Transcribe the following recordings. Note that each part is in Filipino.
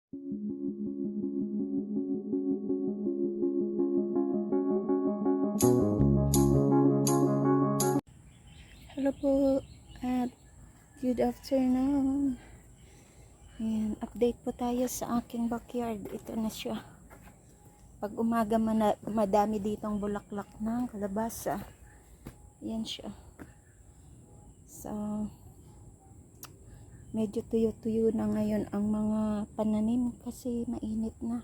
Hello po at good afternoon. Ayan, update po tayo sa aking backyard. Ito na siya. Pag umaga madami ditong bulaklak ng kalabasa. Ayan siya. So, medyo tuyo-tuyo na ngayon ang mga pananim kasi mainit na.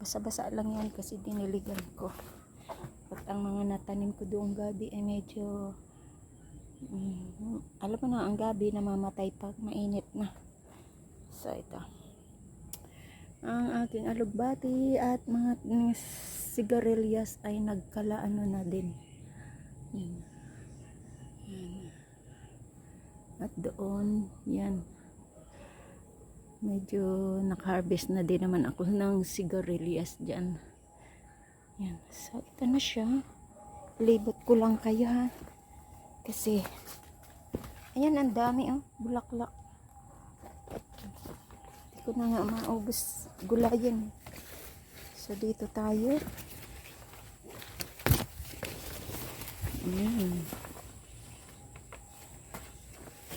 Basa-basa lang yan kasi diniligan ko. At ang mga natanim ko doong gabi ay medyo alam mo na, ang gabi namamatay pag mainit na. So ito ang aking alugbati at mga sigarilyas ay nagkalaano na din. Yan. At doon yan, medyo naka-harvest na din naman ako ng sigarilyas dyan. Yan. So ito na siya, libot ko lang kayo ha. Kasi, ayan, ang dami, bulaklak. Hindi ko na nga maubos gulayan. So, dito tayo.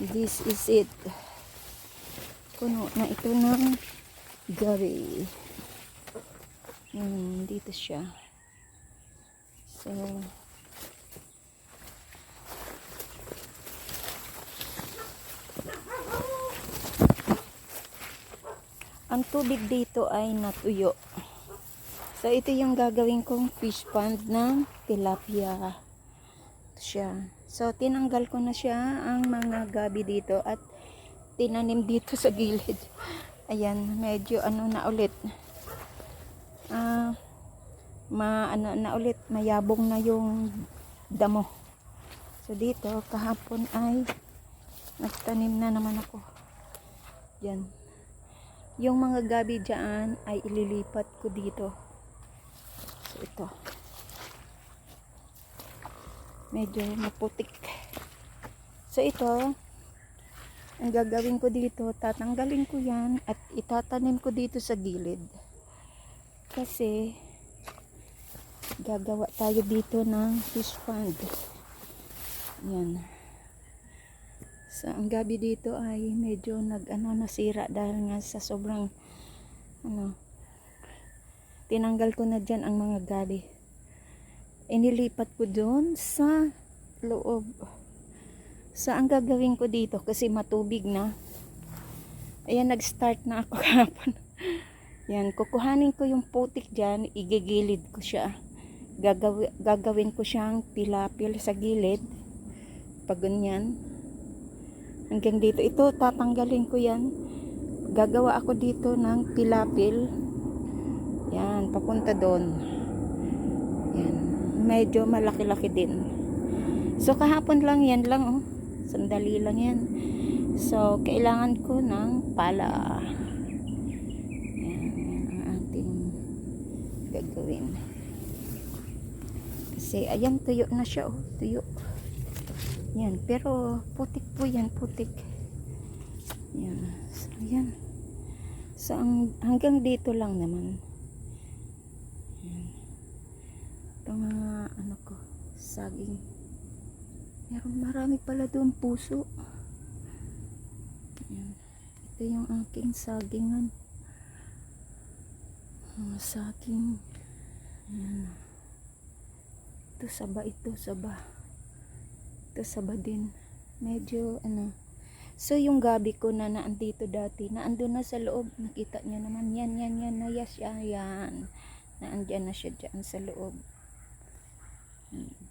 This is it. Puno na ito ng gabi. Dito siya. So, ang tubig dito ay natuyo. So, ito yung gagawin kong fish pond ng tilapia. Ito siya. So, tinanggal ko na siya ang mga gabi dito at tinanim dito sa gilid. Ayan, medyo na ulit. Na ulit, mayabong na yung damo. So, dito, kahapon ay nagtanim na naman ako. Yan. Yung mga gabi dyan ay ililipat ko dito. So ito. Medyo maputik. So ito, ang gagawin ko dito, tatanggalin ko yan at itatanim ko dito sa gilid. Kasi, gagawa tayo dito ng fish pond. Yan. So, ang gabi dito ay medyo nasira dahil nga sa sobrang tinanggal ko na dyan ang mga gabi. Inilipat ko doon sa loob. So, ang gagawin ko dito kasi matubig na. Ayan, nag-start na ako kahapon. Yan, kukuhanin ko yung putik dyan, igigilid ko siya. Gagawin ko siyang pilapil sa gilid. Pag ganyan. Hanggang dito. Ito, tatanggalin ko yan. Gagawa ako dito ng pilapil. Yan, papunta doon. Yan. Medyo malaki-laki din. So, kahapon lang yan lang, Sandali lang yan. So, kailangan ko ng pala. Yan, ang ating gagawin. Kasi, ayan, tuyo na siya, tuyo. Yan, pero putik po yan, putik. Yan. So, yan. So, hanggang dito lang naman. Yan. Ito mga, saging. Meron marami pala doon puso. Yan. Ito yung aking sagingan. Saging. Yan. Ito, saba ito, saba. Ito saba din. Medyo So yung gabi ko na naandito dati, naandun na sa loob. Nakita niyo naman yan. Nayas yan. Naandyan na siya dyan sa loob.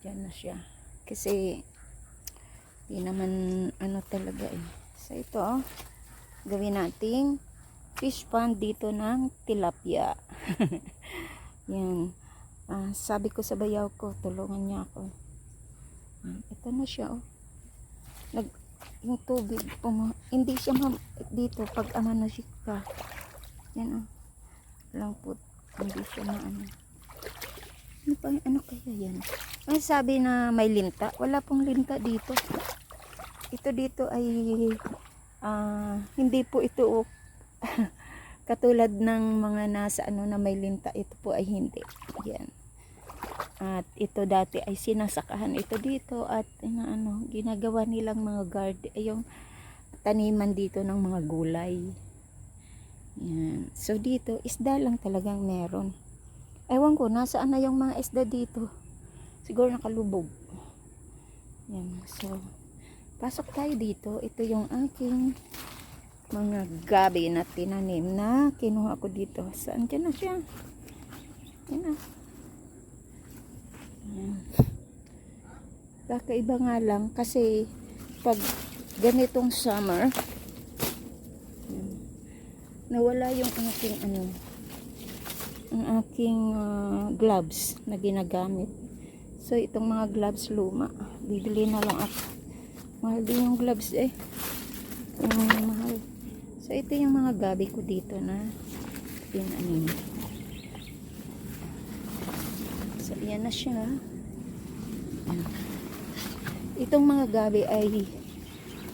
Dyan na siya. Kasi di naman talaga So ito gawin nating fish pond dito ng tilapia. Yan. Sabi ko sa bayaw ko, tulungan niya ako. Ito na siya, yung tubig hindi siya dito pag na siya ka. Yan, lang po, hindi siya ano kaya yan? Ay, sabi na may linta. Wala pong linta dito. Ito dito ay hindi po ito Katulad ng mga nasa ano na may linta, ito po ay hindi. Yan. At ito dati ay sinasakahan ito dito at ano, ginagawa nilang mga guard, ay yung taniman dito ng mga gulay. Yan. So dito, isda lang talagang meron. Ewan ko, nasaan na yung mga isda dito? Siguro nakalubog. Yan. So, pasok tayo dito. Ito yung aking mga gabi na tinanim na kinuha ko dito. Saan dyan na siya? Yan na. Yan. Kakaiba nga lang kasi pag ganitong summer, yan, nawala yung aking ano, ang aking gloves na ginagamit. So itong mga gloves luma, bibili na lang ako. Mahal din yung gloves eh. Mahal. So ito yung mga gabi ko dito na pinanim. So yan na siya. Yan. Itong mga gabi ay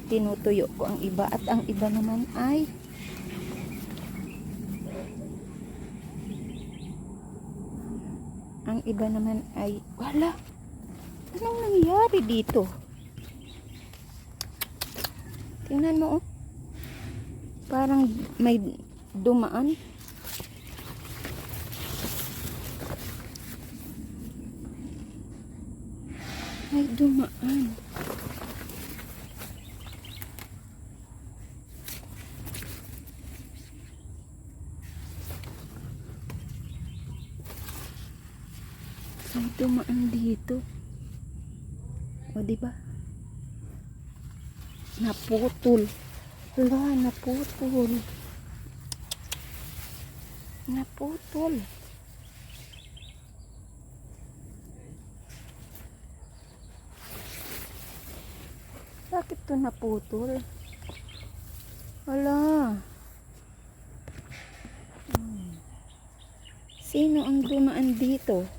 tinutuyo ko ang iba at ang iba naman ay wala. Anong nangyari dito? Tingnan mo oh. Parang may dumaan. May dumaan. May dumaan dito. O diba? Naputol. Hala, naputol. Naputol. Bakit to naputol? Hala. Sino ang dumaan dito?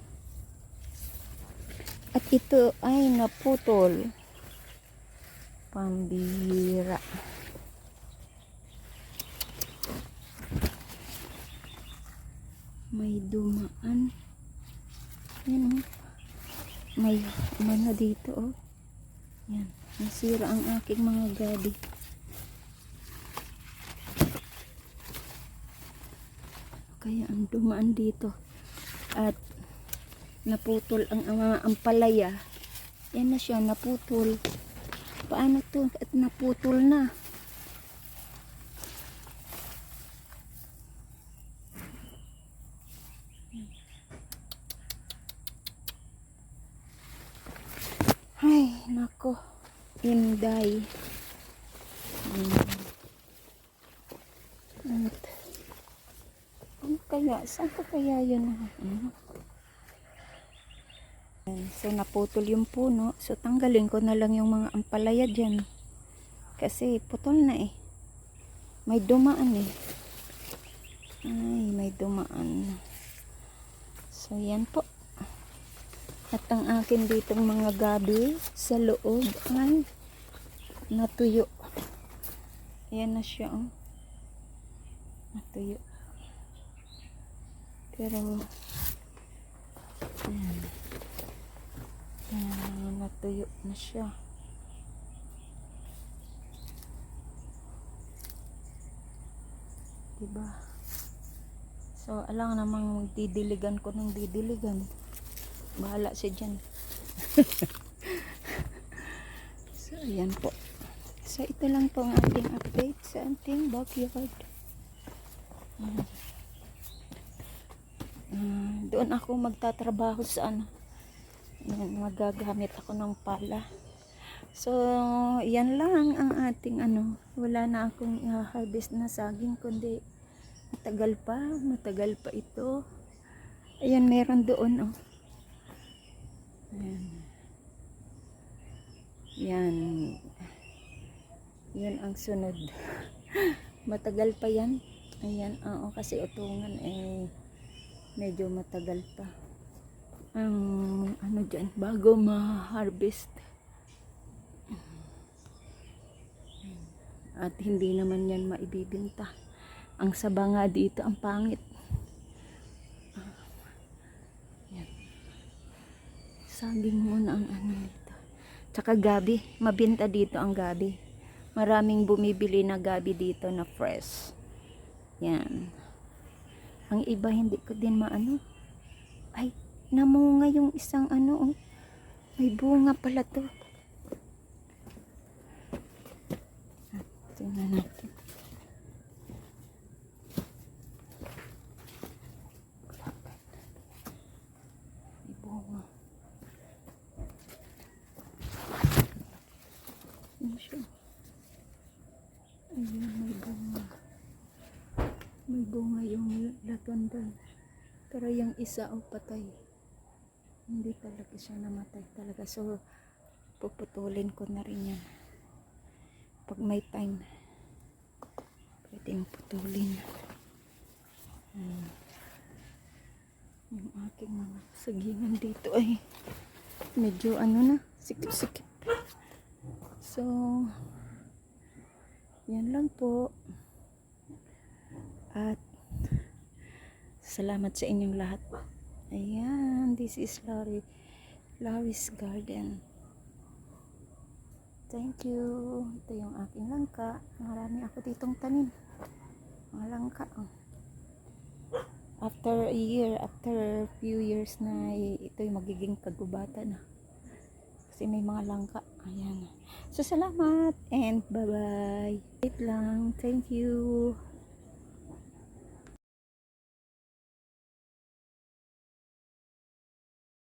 At ito ay naputol. Pambira. May dumaan. Yan oh. May mana dito oh. Yan. Nasira ang aking mga gabi. Kaya ang dumaan dito. At naputol ang ampalaya. Yan na siya, naputol. Paano to? At naputol na. Ay, nako. Inday. At, ano kaya? Saan ko kaya yun? So, naputol yung puno. So, tanggalin ko na lang yung mga ampalaya dyan. Kasi, putol na eh. May dumaan eh. Ay, may dumaan. So, yan po. At ang akin ditong mga gabi sa loob ay natuyo. Ayan na siya oh. Natuyo. Pero natuyo na siya. Diba? So, alang namang didiligan ko ng didiligan. Bahala siya dyan. So, ayan po. So, ito lang po ang ating update sa ating backyard. Doon ako magtatrabaho sa ano. Magagamit ako ng pala. So, yan lang ang ating ano. Wala na akong i-harvest na saging, kundi matagal pa ito. Ayan, meron doon oh. Ayan. Yan. Yan ang sunod. Matagal pa yan. Ayan, oo, kasi utungan eh medyo matagal pa. Ang ano dyan, bago ma-harvest. At hindi naman yan maibibinta. Ang saba nga dito, ang pangit. Yan. Saging muna ang ano dito. Tsaka gabi, mabenta dito ang gabi. Maraming bumibili na gabi dito na fresh. Yan. Ang iba hindi ko din maano. Ay, namunga yung isang ano. Oh. May bunga pala to. Tingnan natin. May bunga. Ano siya? Ayun, may bunga. May bunga yung lavender. Pero yung isa patay. Hindi talaga siya namatay talaga. So, puputulin ko na rin yan. Pag may time, pwedeng putulin. Yung aking mga sagingan dito ay medyo ano na, sikip-sikip. So, yan lang po. At salamat sa inyong lahat. Ayan, this is Larry's Garden. Thank you. Ito yung aking langka. Marami ako ditong tanim. Mga langka. After a year, after few years na ito yung magiging kagubatan na. Kasi may mga langka. Ayan. So, salamat and bye-bye. Wait lang. Thank you.